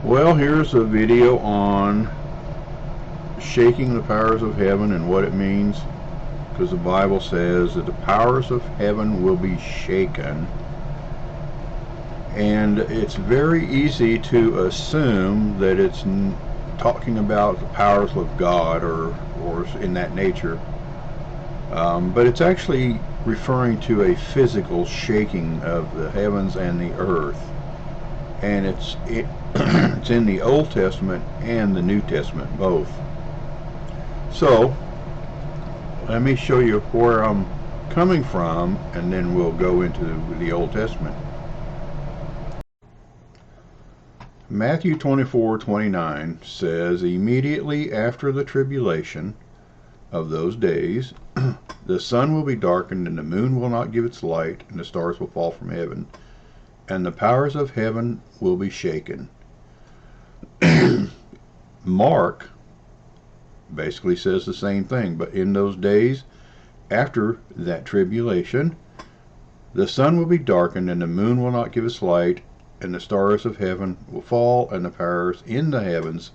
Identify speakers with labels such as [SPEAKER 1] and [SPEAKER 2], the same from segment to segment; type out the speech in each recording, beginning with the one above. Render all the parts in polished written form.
[SPEAKER 1] Well, here's a video on shaking the powers of heaven and what it means, because the Bible says that the powers of heaven will be shaken, and it's very easy to assume that it's talking about the powers of God or in that nature, but it's actually referring to a physical shaking of the heavens and the earth, and it's in the Old Testament and the New Testament both. So let me show you where I'm coming from, and then we'll go into the Old Testament. Matthew 24:29 says, "Immediately after the tribulation of those days, the sun will be darkened, and the moon will not give its light, and the stars will fall from heaven, and the powers of heaven will be shaken." Mark basically says the same thing, but in those days after that tribulation, the sun will be darkened, and the moon will not give its light, and the stars of heaven will fall, and the powers in the heavens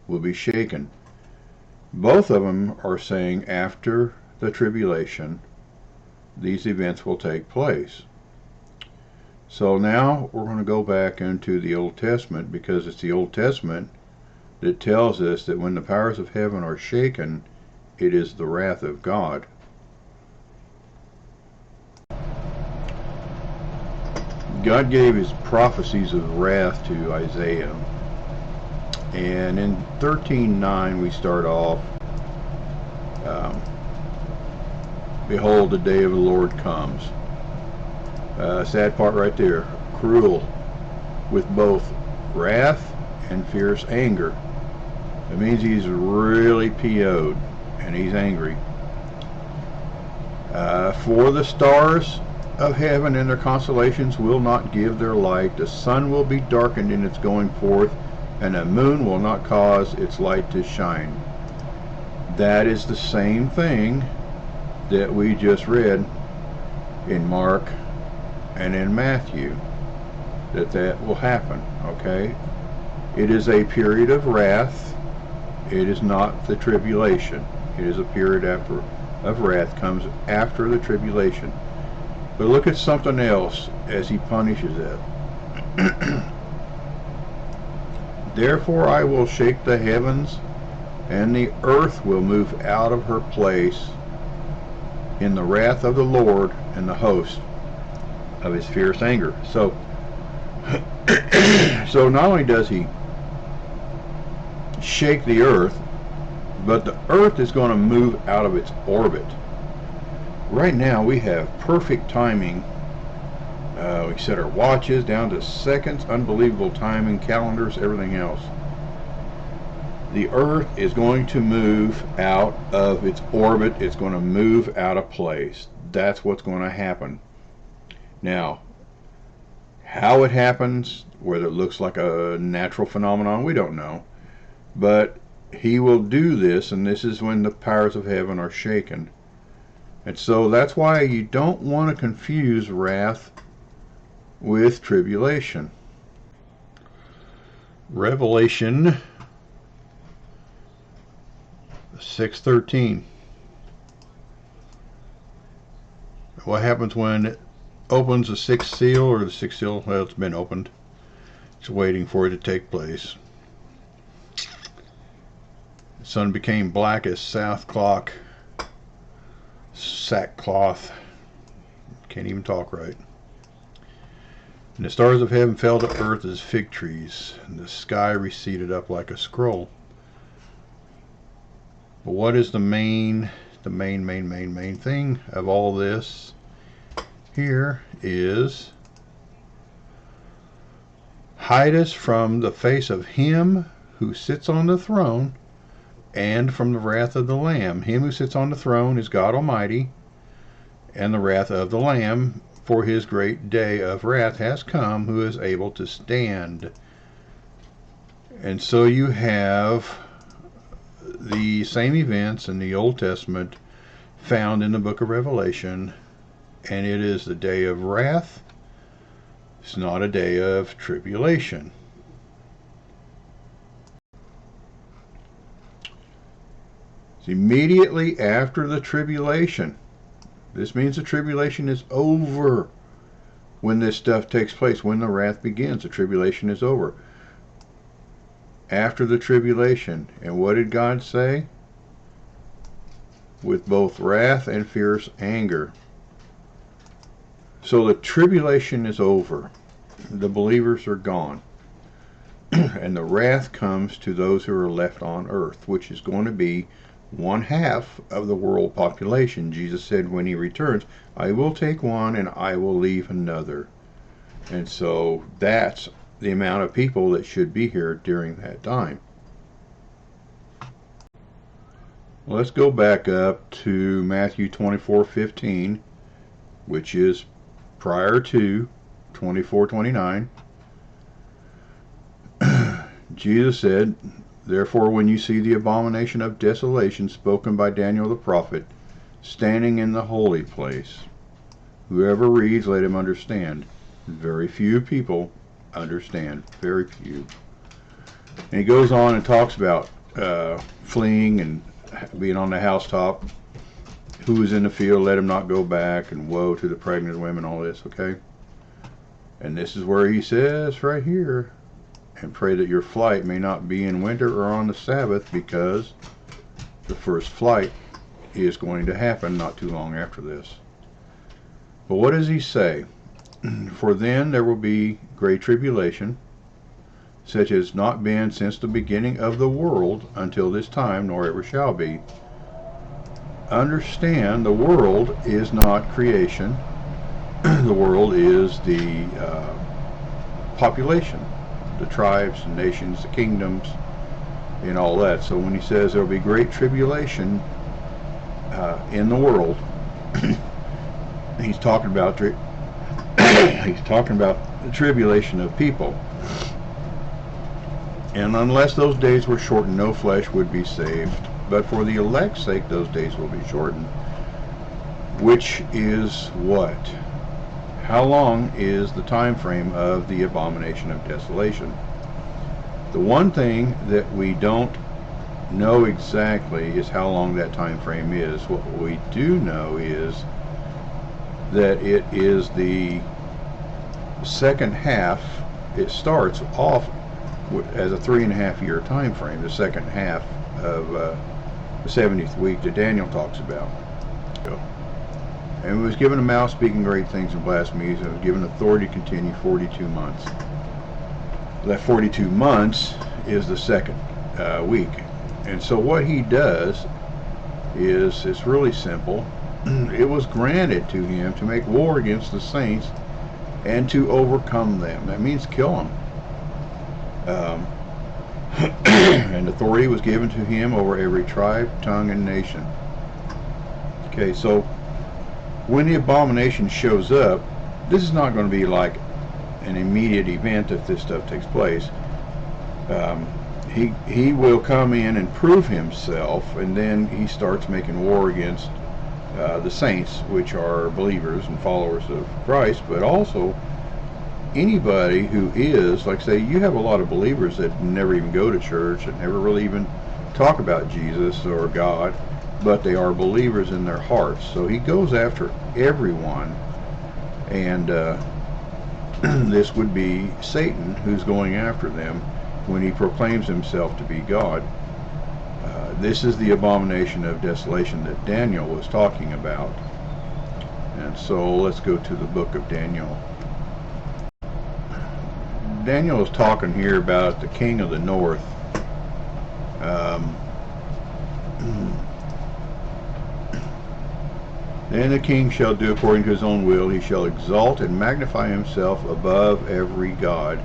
[SPEAKER 1] will be shaken. Both of them are saying after the tribulation these events will take place. So now we're going to go back into the Old Testament, because it's the Old Testament that tells us that when the powers of heaven are shaken, it is the wrath of God. God gave his prophecies of wrath to Isaiah, and in 13:9 we start off, "Behold, the day of the Lord comes." Sad part right there. "Cruel, with both wrath and fierce anger." It means he's really PO'd and he's angry. "For the stars of heaven and their constellations will not give their light. The sun will be darkened in its going forth, and the moon will not cause its light to shine." That is the same thing that we just read in Mark and in Matthew, that will happen. Okay, it is a period of wrath. It is not the tribulation. It is a period of wrath, comes after the tribulation. But look at something else as he punishes it. "Therefore I will shake the heavens, and the earth will move out of her place in the wrath of the Lord and the host of his fierce anger." So not only does he shake the earth, but the earth is going to move out of its orbit. Right now we have perfect timing. We set our watches down to seconds, unbelievable timing, calendars, everything else. The earth is going to move out of its orbit. It's going to move out of place. That's what's going to happen. Now, how it happens, whether it looks like a natural phenomenon, we don't know. But he will do this, and this is when the powers of heaven are shaken. And so that's why you don't want to confuse wrath with tribulation. Revelation 6:13. What happens when it opens the sixth seal, or the sixth seal? Well, it's been opened. It's waiting for it to take place. "The sun became black as sackcloth." Can't even talk right. "And the stars of heaven fell to earth as fig trees, and the sky receded up like a scroll." But what is the main thing of all this here is, "Hide us from the face of him who sits on the throne and from the wrath of the Lamb." Him who sits on the throne is God Almighty, and the wrath of the Lamb, for his great day of wrath has come, who is able to stand. And so you have the same events in the Old Testament found in the book of Revelation, and it is the day of wrath. It's not a day of tribulation. It's immediately after the tribulation. This means the tribulation is over. When this stuff takes place, when the wrath begins, the tribulation is over. After the tribulation. And what did God say? With both wrath and fierce anger. So the tribulation is over. The believers are gone. And the wrath comes to those who are left on earth, which is going to be 1/2 of the world population. Jesus said when he returns, I will take one and I will leave another. And so that's the amount of people that should be here during that time. Let's go back up to Matthew 24:15, which is prior to 24:29. Jesus said, therefore when you see the abomination of desolation spoken by Daniel the prophet standing in the holy place, whoever reads, let him understand. Very few people understand. Very few. And he goes on and talks about fleeing and being on the housetop. Who is in the field, let him not go back, and woe to the pregnant women, all this, okay? And this is where he says right here, and pray that your flight may not be in winter or on the Sabbath, because the first flight is going to happen not too long after this. But what does he say? For then there will be great tribulation, such as not been since the beginning of the world until this time, nor ever shall be. Understand, the world is not creation. The world is the population, the tribes, the nations, the kingdoms, and all that. So when he says there will be great tribulation in the world, he's talking about the tribulation of people. And unless those days were shortened, no flesh would be saved. But for the elect's sake, those days will be shortened. Which is what? How long is the time frame of the abomination of desolation? The one thing that we don't know exactly is how long that time frame is. What we do know is that it is the second half. It starts off as a 3.5-year time frame, the second half of the 70th week that Daniel talks about. And was given a mouth speaking great things and blasphemies, and was given authority to continue 42 months. That 42 months is the second week. And so what he does is, it's really simple. It was granted to him to make war against the saints and to overcome them. That means kill them. And authority was given to him over every tribe, tongue, and nation. Okay, so when the abomination shows up, this is not going to be like an immediate event if this stuff takes place. He will come in and prove himself, and then he starts making war against the saints, which are believers and followers of Christ, but also anybody who is, like say, you have a lot of believers that never even go to church and never really even talk about Jesus or God, but they are believers in their hearts. So he goes after everyone, and this would be Satan who's going after them when he proclaims himself to be God. This is the abomination of desolation that Daniel was talking about. And so let's go to the book of Daniel. Daniel is talking here about the king of the north. And the king shall do according to his own will. He shall exalt and magnify himself above every god.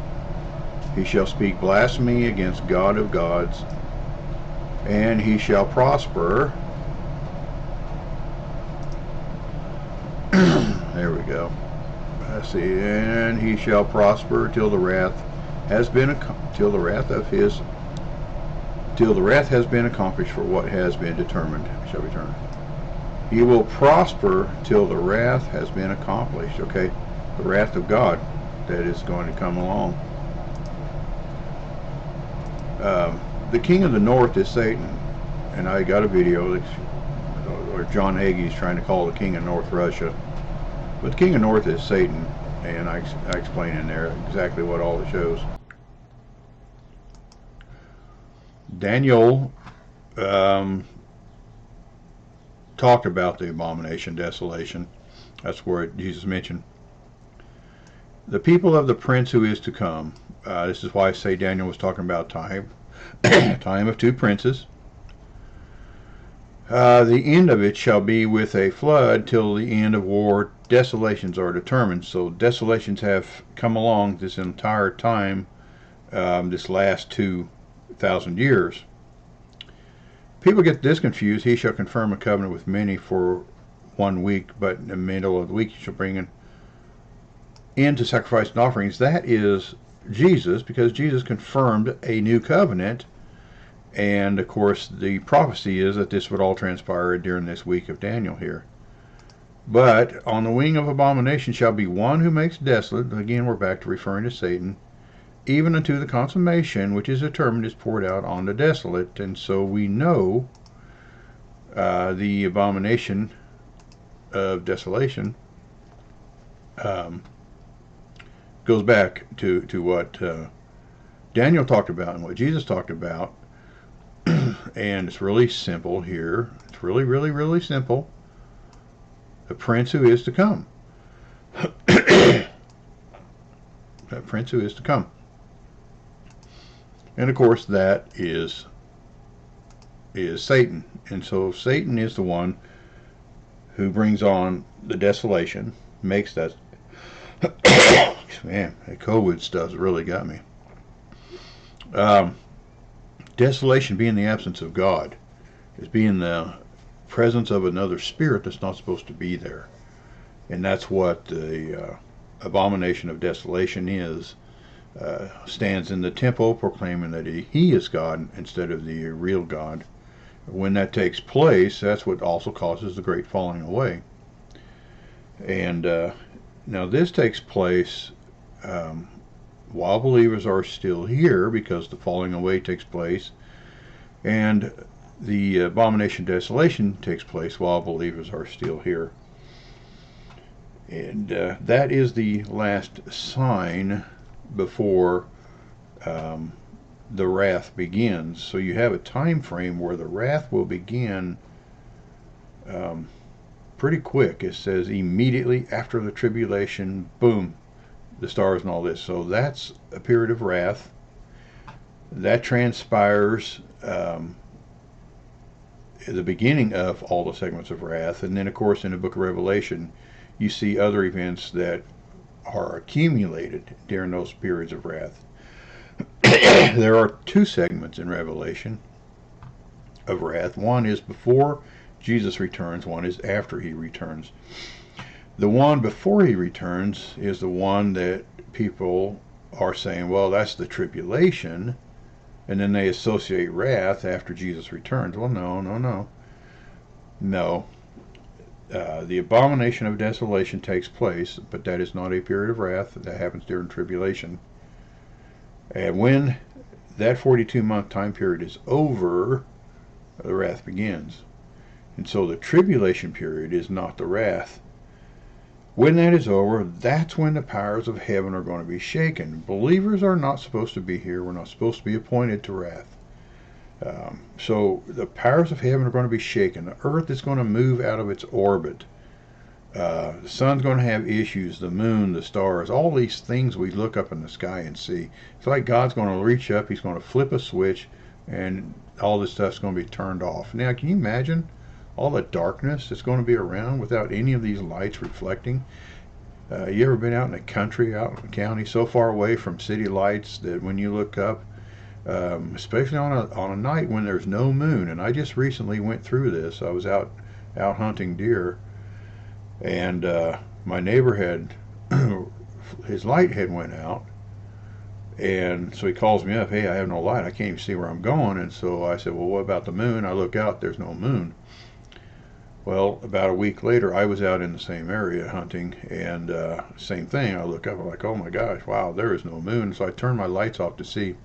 [SPEAKER 1] He shall speak blasphemy against God of gods, and he shall prosper. There we go. Let's see. And he shall prosper till the wrath has been till the wrath has been accomplished for what has been determined shall be turned. He will prosper till the wrath has been accomplished. Okay, the wrath of God that is going to come along. The king of the north is Satan, and I got a video where John Hagee's trying to call the King of North Russia. But the King of North is Satan, and I explain in there exactly what all it shows. Daniel talked about the abomination, desolation. That's where Jesus mentioned. The people of the prince who is to come. This is why I say Daniel was talking about time. Time of two princes. The end of it shall be with a flood till the end of war. Desolations are determined. So desolations have come along this entire time, this last 2,000 years. People get this confused. He shall confirm a covenant with many for 1 week, but in the middle of the week he shall bring an end to sacrifice and offerings. That is Jesus, because Jesus confirmed a new covenant. And of course the prophecy is that this would all transpire during this week of Daniel here. But on the wing of abomination shall be one who makes desolate. Again, we're back to referring to Satan. Even unto the consummation which is determined is poured out on the desolate. And so we know the abomination of desolation goes back to what Daniel talked about and what Jesus talked about. And it's really simple here. It's really, really, really simple. The prince who is to come. That prince who is to come. And of course that is Satan. And so Satan is the one who brings on the desolation, makes that. Man, that COVID stuff's really got me. Desolation being the absence of God, is being the presence of another spirit that's not supposed to be there. And that's what the abomination of desolation is. Stands in the temple proclaiming that he is God instead of the real God. When that takes place, that's what also causes the great falling away. And now this takes place while believers are still here, because the falling away takes place, and the abomination of desolation takes place while believers are still here. And that is the last sign before the wrath begins. So you have a time frame where the wrath will begin pretty quick. It says immediately after the tribulation, boom, the stars and all this. So that's a period of wrath that transpires the beginning of all the segments of wrath. And then of course in the book of Revelation you see other events that are accumulated during those periods of wrath. There are two segments in Revelation of wrath. One is before Jesus returns, one is after he returns. The one before he returns is the one that people are saying, well, that's the tribulation, and then they associate wrath after Jesus returns. Well, no. The abomination of desolation takes place, but that is not a period of wrath. That happens during tribulation. And when that 42-month time period is over, the wrath begins. And so the tribulation period is not the wrath. When that is over, that's when the powers of heaven are going to be shaken. Believers are not supposed to be here. We're not supposed to be appointed to wrath. So the powers of heaven are going to be shaken. The earth is going to move out of its orbit. The sun's going to have issues, the moon, the stars, all these things we look up in the sky and see. It's like God's going to reach up, he's going to flip a switch, and all this stuff's going to be turned off. Now, can you imagine all the darkness that's going to be around without any of these lights reflecting? You ever been out in the country, out in the county, so far away from city lights that when you look up, especially on a night when there's no moon, and I just recently went through this. I was out hunting deer, and my neighbor had his light had went out, and so he calls me up, hey, I have no light, I can't even see where I'm going. And so I said, well, what about the moon? I look out, there's no moon. Well, about a week later, I was out in the same area hunting, and same thing. I look up, I'm like, oh my gosh, wow, there is no moon. So I turned my lights off to see.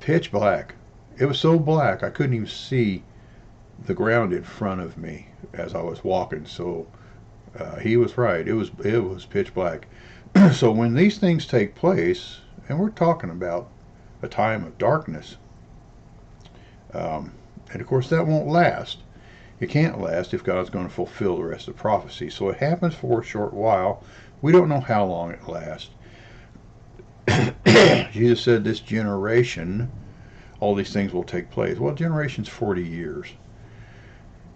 [SPEAKER 1] Pitch black. It was so black I couldn't even see the ground in front of me as I was walking. So he was right. It was pitch black. So when these things take place, and we're talking about a time of darkness, and of course that won't last. It can't last if God's going to fulfill the rest of prophecy. So it happens for a short while. We don't know how long it lasts. Jesus said this generation, all these things will take place. Well, generation's 40 years.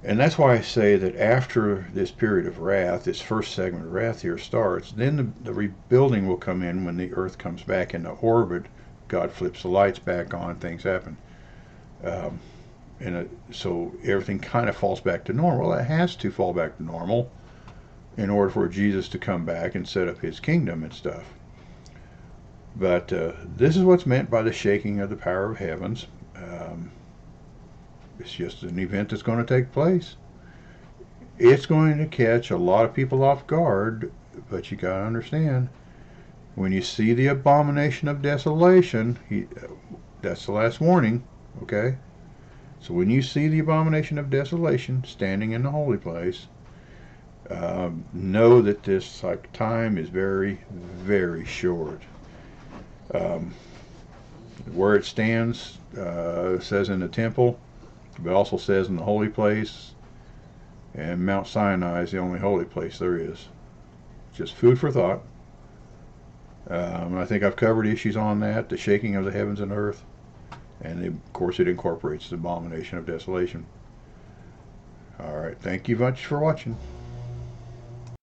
[SPEAKER 1] And that's why I say that after this period of wrath, this first segment of wrath here starts, then the rebuilding will come in when the earth comes back into orbit. God flips the lights back on, things happen. Um, so everything kind of falls back to normal. Well, it has to fall back to normal in order for Jesus to come back and set up his kingdom and stuff. But this is what's meant by the shaking of the power of heavens. It's just an event that's going to take place. It's going to catch a lot of people off guard, but you got to understand, when you see the abomination of desolation, that's the last warning, okay? So when you see the abomination of desolation standing in the holy place, know that this time is very, very short. Where it stands says in the temple, but also says in the holy place, and Mount Sinai is the only holy place there is. Just food for thought. I think I've covered issues on that, the shaking of the heavens and earth, and of course it incorporates the abomination of desolation. All right, thank you much for watching.